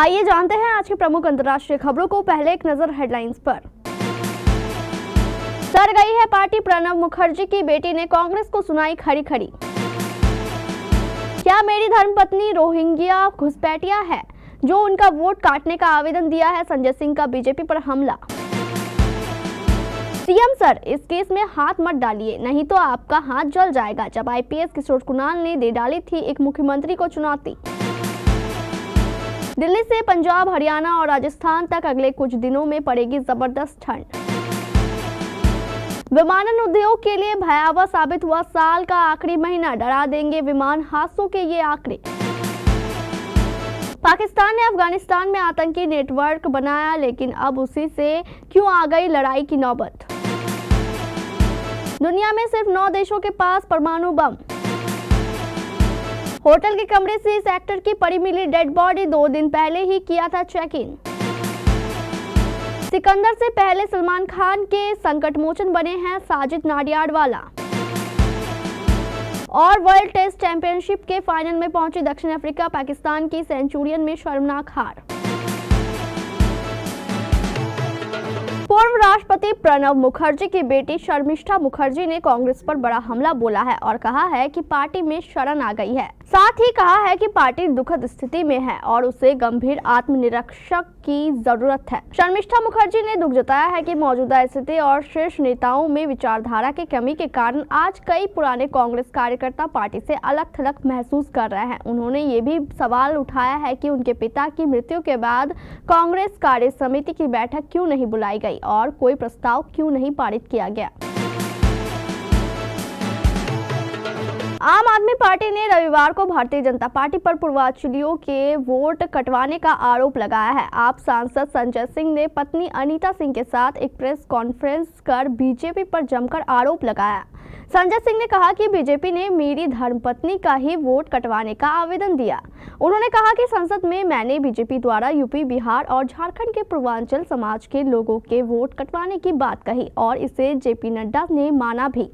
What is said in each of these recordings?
आइए जानते हैं आज के प्रमुख अंतर्राष्ट्रीय खबरों को। पहले एक नजर हेडलाइंस पर। सड़ गई है पार्टी, प्रणब मुखर्जी की बेटी ने कांग्रेस को सुनाई खरी खरी। क्या मेरी धर्मपत्नी रोहिंग्या घुसपैठिया है जो उनका वोट काटने का आवेदन दिया है? संजय सिंह का बीजेपी पर हमला। सीएम सर, इस केस में हाथ मत डालिए, नहीं तो आपका हाथ जल जाएगा। जब आईपीएस किशोर कुणाल ने दे डाली थी एक मुख्यमंत्री को चुनौती। दिल्ली से पंजाब, हरियाणा और राजस्थान तक अगले कुछ दिनों में पड़ेगी जबरदस्त ठंड। विमानन उद्योग के लिए भयावह साबित हुआ साल का आखिरी महीना, डरा देंगे विमान हादसों के ये आंकड़े। पाकिस्तान ने अफगानिस्तान में आतंकी नेटवर्क बनाया, लेकिन अब उसी से क्यों आ गई लड़ाई की नौबत। दुनिया में सिर्फ 9 देशों के पास परमाणु बम। होटल के कमरे से इस एक्टर की पड़ी मिली डेड बॉडी, 2 दिन पहले ही किया था चेक इन। सिकंदर से पहले सलमान खान के संकट मोचन बने हैं साजिद नाडियाडवाला। और वर्ल्ड टेस्ट चैंपियनशिप के फाइनल में पहुंची दक्षिण अफ्रीका, पाकिस्तान की सेंचुरियन में शर्मनाक हार। पूर्व राष्ट्रपति प्रणब मुखर्जी की बेटी शर्मिष्ठा मुखर्जी ने कांग्रेस पर बड़ा हमला बोला है और कहा है कि पार्टी में शरण आ गई है। साथ ही कहा है कि पार्टी दुखद स्थिति में है और उसे गंभीर आत्मनिरीक्षण की जरूरत है। शर्मिष्ठा मुखर्जी ने दुख जताया है कि मौजूदा स्थिति और शीर्ष नेताओं में विचारधारा की कमी के कारण आज कई पुराने कांग्रेस कार्यकर्ता पार्टी से अलग थलग महसूस कर रहे हैं। उन्होंने ये भी सवाल उठाया है कि उनके पिता की मृत्यु के बाद कांग्रेस कार्य समिति की बैठक क्यों नहीं बुलाई गई और कोई प्रस्ताव क्यों नहीं पारित किया गया। आम आदमी पार्टी ने रविवार को भारतीय जनता पार्टी पर पूर्वांचलियों के वोट कटवाने का आरोप लगाया है। आप सांसद संजय सिंह ने पत्नी अनीता सिंह के साथ एक प्रेस कॉन्फ्रेंस कर बीजेपी पर जमकर आरोप लगाया। संजय सिंह ने कहा कि बीजेपी ने मेरी धर्मपत्नी का ही वोट कटवाने का आवेदन दिया। उन्होंने कहा कि संसद में मैंने बीजेपी द्वारा यूपी, बिहार और झारखंड के पूर्वांचल समाज के लोगों के वोट कटवाने की बात कही और इसे जेपी नड्डा ने माना भी।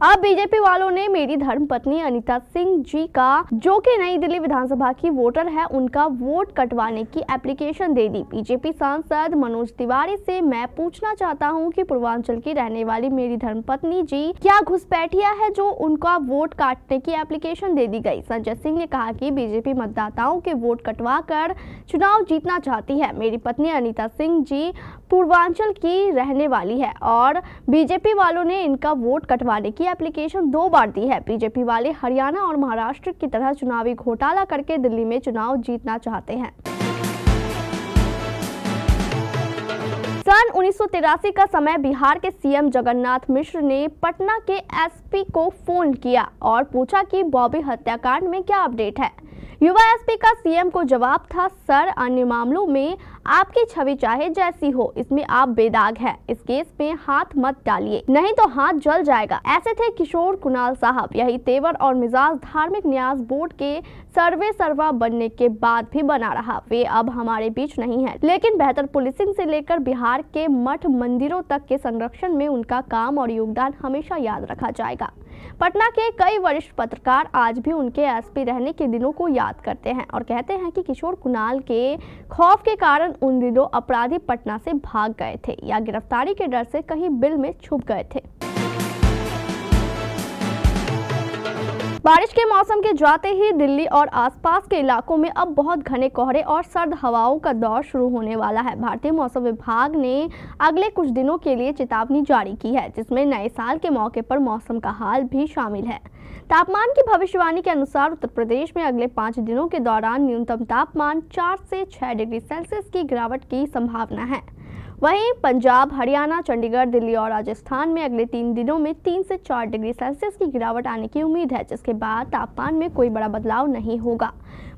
अब बीजेपी वालों ने मेरी धर्मपत्नी अनीता सिंह जी का, जो कि नई दिल्ली विधानसभा की वोटर है, उनका वोट कटवाने की एप्लीकेशन दे दी। बीजेपी सांसद मनोज तिवारी से मैं पूछना चाहता हूं कि पूर्वांचल की रहने वाली मेरी धर्मपत्नी जी क्या घुसपैठिया है जो उनका वोट काटने की एप्लीकेशन दे दी गई। संजय सिंह ने कहा कि बीजेपी मतदाताओं के वोट कटवा कर चुनाव जीतना चाहती है। मेरी पत्नी अनीता सिंह जी पूर्वांचल की रहने वाली है और बीजेपी वालों ने इनका वोट कटवाने की एप्लीकेशन 2 बार दी है। बीजेपी वाले हरियाणा और महाराष्ट्र की तरह चुनावी घोटाला करके दिल्ली में चुनाव जीतना चाहते हैं। सन 1983 का समय बिहार के सीएम जगन्नाथ मिश्र ने पटना के एसपी को फोन किया और पूछा कि बॉबी हत्याकांड में क्या अपडेट है। युवा एसपी का सीएम को जवाब था, सर अन्य मामलों में आपकी छवि चाहे जैसी हो, इसमें आप बेदाग हैं। इस केस में हाथ मत डालिए, नहीं तो हाथ जल जाएगा। ऐसे थे किशोर कुणाल साहब। यही तेवर और मिजाज धार्मिक न्यास बोर्ड के सर्वा बनने के बाद भी बना रहा। वे अब हमारे बीच नहीं है, लेकिन बेहतर पुलिसिंग से लेकर बिहार के मठ मंदिरों तक के संरक्षण में उनका काम और योगदान हमेशा याद रखा जाएगा। पटना के कई वरिष्ठ पत्रकार आज भी उनके एसपी रहने के दिनों को याद करते हैं और कहते हैं कि किशोर कुणाल के खौफ के कारण उन दिनों अपराधी पटना से भाग गए थे या गिरफ्तारी के डर से कहीं बिल में छुप गए थे। बारिश के मौसम के जाते ही दिल्ली और आसपास के इलाकों में अब बहुत घने कोहरे और सर्द हवाओं का दौर शुरू होने वाला है। भारतीय मौसम विभाग ने अगले कुछ दिनों के लिए चेतावनी जारी की है, जिसमें नए साल के मौके पर मौसम का हाल भी शामिल है। तापमान की भविष्यवाणी के अनुसार उत्तर प्रदेश में अगले 5 दिनों के दौरान न्यूनतम तापमान 4 से 6 डिग्री सेल्सियस की गिरावट की संभावना है। वहीं पंजाब, हरियाणा, चंडीगढ़, दिल्ली और राजस्थान में अगले 3 दिनों में 3 से 4 डिग्री सेल्सियस की गिरावट आने की उम्मीद है, जिसके बाद तापमान में कोई बड़ा बदलाव नहीं होगा।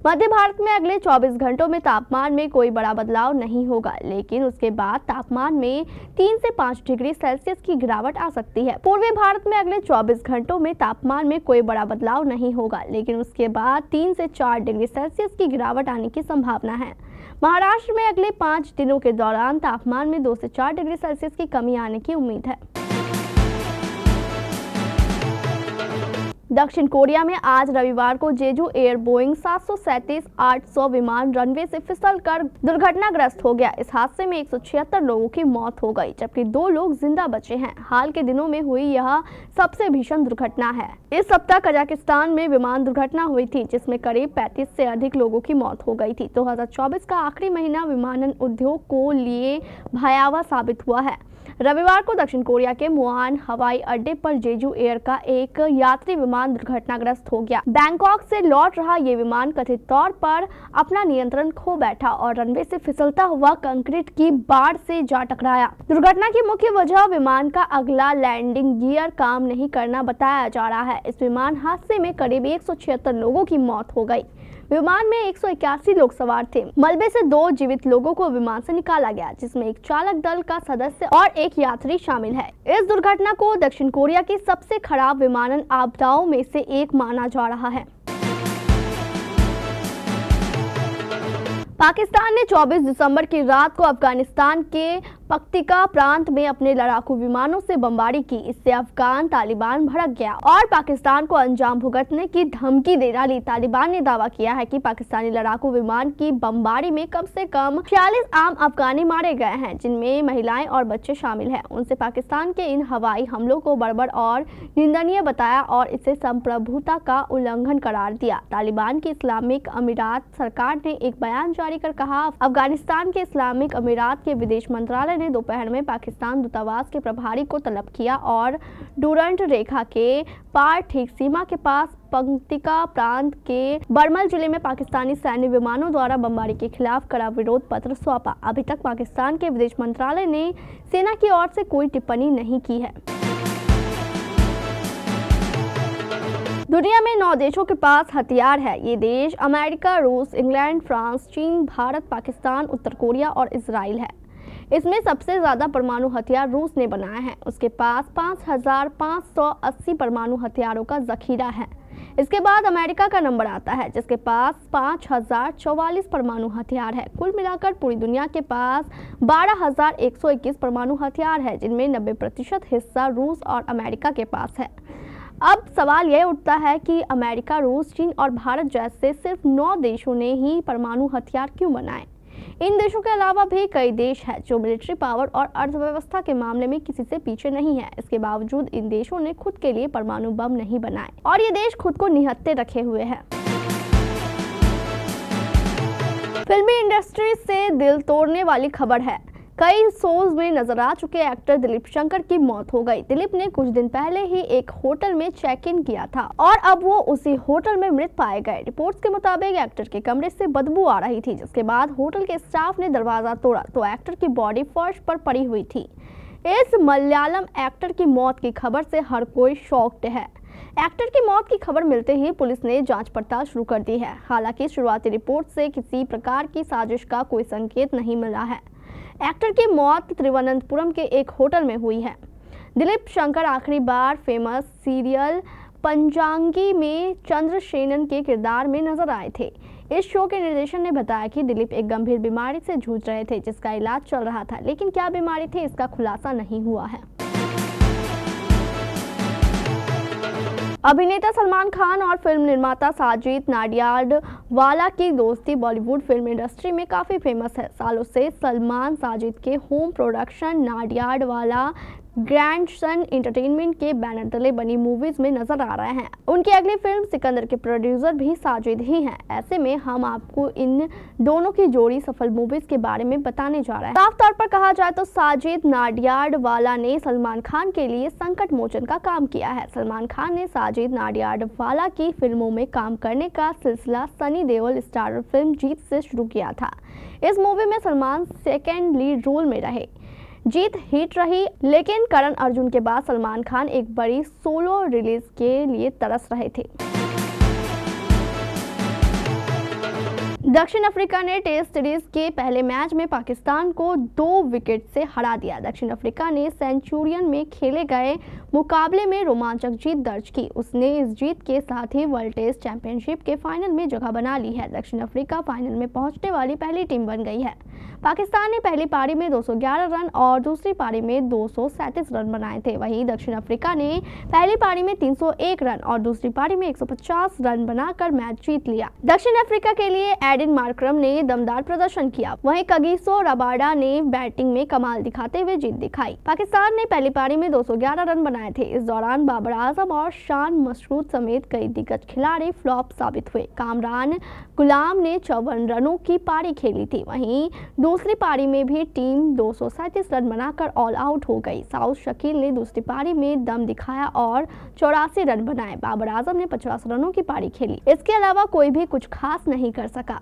मध्य भारत में अगले 24 घंटों में तापमान में कोई बड़ा बदलाव नहीं होगा, लेकिन उसके बाद तापमान में 3 से 5 डिग्री सेल्सियस की गिरावट आ सकती है। पूर्वी भारत में अगले 24 घंटों में तापमान में कोई बड़ा बदलाव नहीं होगा, लेकिन उसके बाद 3 से 4 डिग्री सेल्सियस की गिरावट आने की संभावना है। महाराष्ट्र में अगले 5 दिनों के दौरान तापमान में 2 से 4 डिग्री सेल्सियस की कमी आने की उम्मीद है। दक्षिण कोरिया में आज रविवार को जेजू एयर बोइंग 737-800 विमान रनवे से फिसलकर दुर्घटनाग्रस्त हो गया। इस हादसे में 176 लोगों की मौत हो गई, जबकि 2 लोग जिंदा बचे हैं। हाल के दिनों में हुई यह सबसे भीषण दुर्घटना है। इस सप्ताह कजाकिस्तान में विमान दुर्घटना हुई थी, जिसमें करीब 35 से अधिक लोगों की मौत हो गई थी। 2024 का आखिरी महीना विमानन उद्योग को लिए भयावह साबित हुआ है। रविवार को दक्षिण कोरिया के मुआन हवाई अड्डे पर जेजू एयर का एक यात्री विमान दुर्घटनाग्रस्त हो गया। बैंकॉक से लौट रहा ये विमान कथित तौर पर अपना नियंत्रण खो बैठा और रनवे से फिसलता हुआ कंक्रीट की बाड़ से जा टकराया। दुर्घटना की मुख्य वजह विमान का अगला लैंडिंग गियर काम नहीं करना बताया जा रहा है। इस विमान हादसे में करीब 176 लोगों की मौत हो गई। विमान में 181 लोग सवार थे। मलबे से 2 जीवित लोगों को विमान से निकाला गया, जिसमें एक चालक दल का सदस्य और एक यात्री शामिल है। इस दुर्घटना को दक्षिण कोरिया की सबसे खराब विमानन आपदाओं में से एक माना जा रहा है। पाकिस्तान ने 24 दिसंबर की रात को अफगानिस्तान के पख्तिका प्रांत में अपने लड़ाकू विमानों से बमबारी की। इससे अफगान तालिबान भड़क गया और पाकिस्तान को अंजाम भुगतने की धमकी दे डाली। तालिबान ने दावा किया है कि पाकिस्तानी लड़ाकू विमान की बमबारी में कम से कम 46 आम अफगानी मारे गए हैं, जिनमें महिलाएं और बच्चे शामिल हैं। उनसे पाकिस्तान के इन हवाई हमलों को बर्बर और निंदनीय बताया और इसे संप्रभुता का उल्लंघन करार दिया। तालिबान की इस्लामिक अमीरात सरकार ने एक बयान जारी कर कहा, अफगानिस्तान के इस्लामिक अमीरात के विदेश मंत्रालय ने दोपहर में पाकिस्तान दूतावास के प्रभारी को तलब किया और डूरंट रेखा के पार ठीक सीमा के पास पख्तिका प्रांत के बरमल जिले में पाकिस्तानी सैन्य विमानों द्वारा बमबारी के खिलाफ कड़ा विरोध पत्र सौंपा। अभी तक पाकिस्तान के विदेश मंत्रालय ने सेना की ओर से कोई टिप्पणी नहीं की है। दुनिया में 9 देशों के पास हथियार है। ये देश अमेरिका, रूस, इंग्लैंड, फ्रांस, चीन, भारत, पाकिस्तान, उत्तर कोरिया और इजराइल है। इसमें सबसे ज्यादा परमाणु हथियार रूस ने बनाया है। उसके पास 5580 परमाणु हथियारों का जखीरा है। इसके बाद अमेरिका का नंबर आता है, जिसके पास 5044 परमाणु हथियार है। कुल मिलाकर पूरी दुनिया के पास 12121 परमाणु हथियार है, जिनमें 90% हिस्सा रूस और अमेरिका के पास है। अब सवाल यह उठता है कि अमेरिका, रूस, चीन और भारत जैसे सिर्फ 9 देशों ने ही परमाणु हथियार क्यों बनाए। इन देशों के अलावा भी कई देश हैं जो मिलिट्री पावर और अर्थव्यवस्था के मामले में किसी से पीछे नहीं है। इसके बावजूद इन देशों ने खुद के लिए परमाणु बम नहीं बनाए और ये देश खुद को निहत्थे रखे हुए हैं। फिल्मी इंडस्ट्री से दिल तोड़ने वाली खबर है। कई शोज में नजर आ चुके एक्टर दिलीप शंकर की मौत हो गई। दिलीप ने कुछ दिन पहले ही एक होटल में चेक इन किया था और अब वो उसी होटल में मृत पाए गए। रिपोर्ट्स के मुताबिक एक्टर के कमरे से बदबू आ रही थी, जिसके बाद होटल के स्टाफ ने दरवाजा तोड़ा तो एक्टर की बॉडी फर्श पर पड़ी हुई थी। इस मलयालम एक्टर की मौत की खबर से हर कोई शॉक्ड है। एक्टर की मौत की खबर मिलते ही पुलिस ने जांच पड़ताल शुरू कर दी है। हालांकि शुरुआती रिपोर्ट से किसी प्रकार की साजिश का कोई संकेत नहीं मिला है। एक्टर की मौत तिरुवनंतपुरम के एक होटल में हुई है। दिलीप शंकर आखिरी बार फेमस सीरियल पंचांगी में चंद्रसेनन के किरदार में नजर आए थे। इस शो के निर्देशन ने बताया कि दिलीप एक गंभीर बीमारी से जूझ रहे थे, जिसका इलाज चल रहा था, लेकिन क्या बीमारी थी इसका खुलासा नहीं हुआ है। अभिनेता सलमान खान और फिल्म निर्माता साजिद नाडियाडवाला की दोस्ती बॉलीवुड फिल्म इंडस्ट्री में काफी फेमस है। सालों से सलमान साजिद के home production Nadiadwala grandson entertainment के बैनर तले बनी मूवीज में नजर आ रहे हैं। उनकी अगली फिल्म सिकंदर के प्रोड्यूसर भी साजिद ही हैं। ऐसे में हम आपको इन दोनों की जोड़ी सफल मूवीज के बारे में बताने जा रहे हैं। साफ तौर पर कहा जाए तो साजिद नाडियाडवाला ने सलमान खान के लिए संकट मोचन का काम किया है। सलमान खान ने साजिद नाडियाडवाला की फिल्मों में काम करने का सिलसिला सनी देओल स्टारर फिल्म जीत से शुरू किया था। इस मूवी में सलमान सेकेंड लीड रोल में रहे। जीत हिट रही, लेकिन करण अर्जुन के बाद सलमान खान एक बड़ी सोलो रिलीज के लिए तरस रहे थे। दक्षिण अफ्रीका ने टेस्ट सीरीज के पहले मैच में पाकिस्तान को 2 विकेट से हरा दिया। दक्षिण अफ्रीका ने सेंचुरियन में खेले गए मुकाबले में रोमांचक जीत दर्ज की। उसने इस जीत के साथ ही वर्ल्ड टेस्ट चैंपियनशिप के फाइनल में जगह बना ली है। दक्षिण अफ्रीका फाइनल में पहुंचने वाली पहली टीम बन गई है। पाकिस्तान ने पहली पारी में 211 रन और दूसरी पारी में 237 रन बनाए थे। वहीं दक्षिण अफ्रीका ने पहली पारी में 301 रन और दूसरी पारी में 150 रन बनाकर मैच जीत लिया। दक्षिण अफ्रीका के लिए एडन मार्करम ने दमदार प्रदर्शन किया। वहीं कगिसो रबाडा ने बैटिंग में कमाल दिखाते हुए जीत दिखाई। पाकिस्तान ने पहली पारी में 211 रन बनाए थे। इस दौरान बाबर आजम और शान मशरूद समेत कई दिग्गज खिलाड़ी फ्लॉप साबित हुए। कामरान गुलाम ने 54 रनों की पारी खेली थी। वहीं दूसरी पारी में भी टीम 237 रन बनाकर ऑल आउट हो गई। साउथ शकील ने दूसरी पारी में दम दिखाया और 84 रन बनाए। बाबर आजम ने 50 रनों की पारी खेली। इसके अलावा कोई भी कुछ खास नहीं कर सका।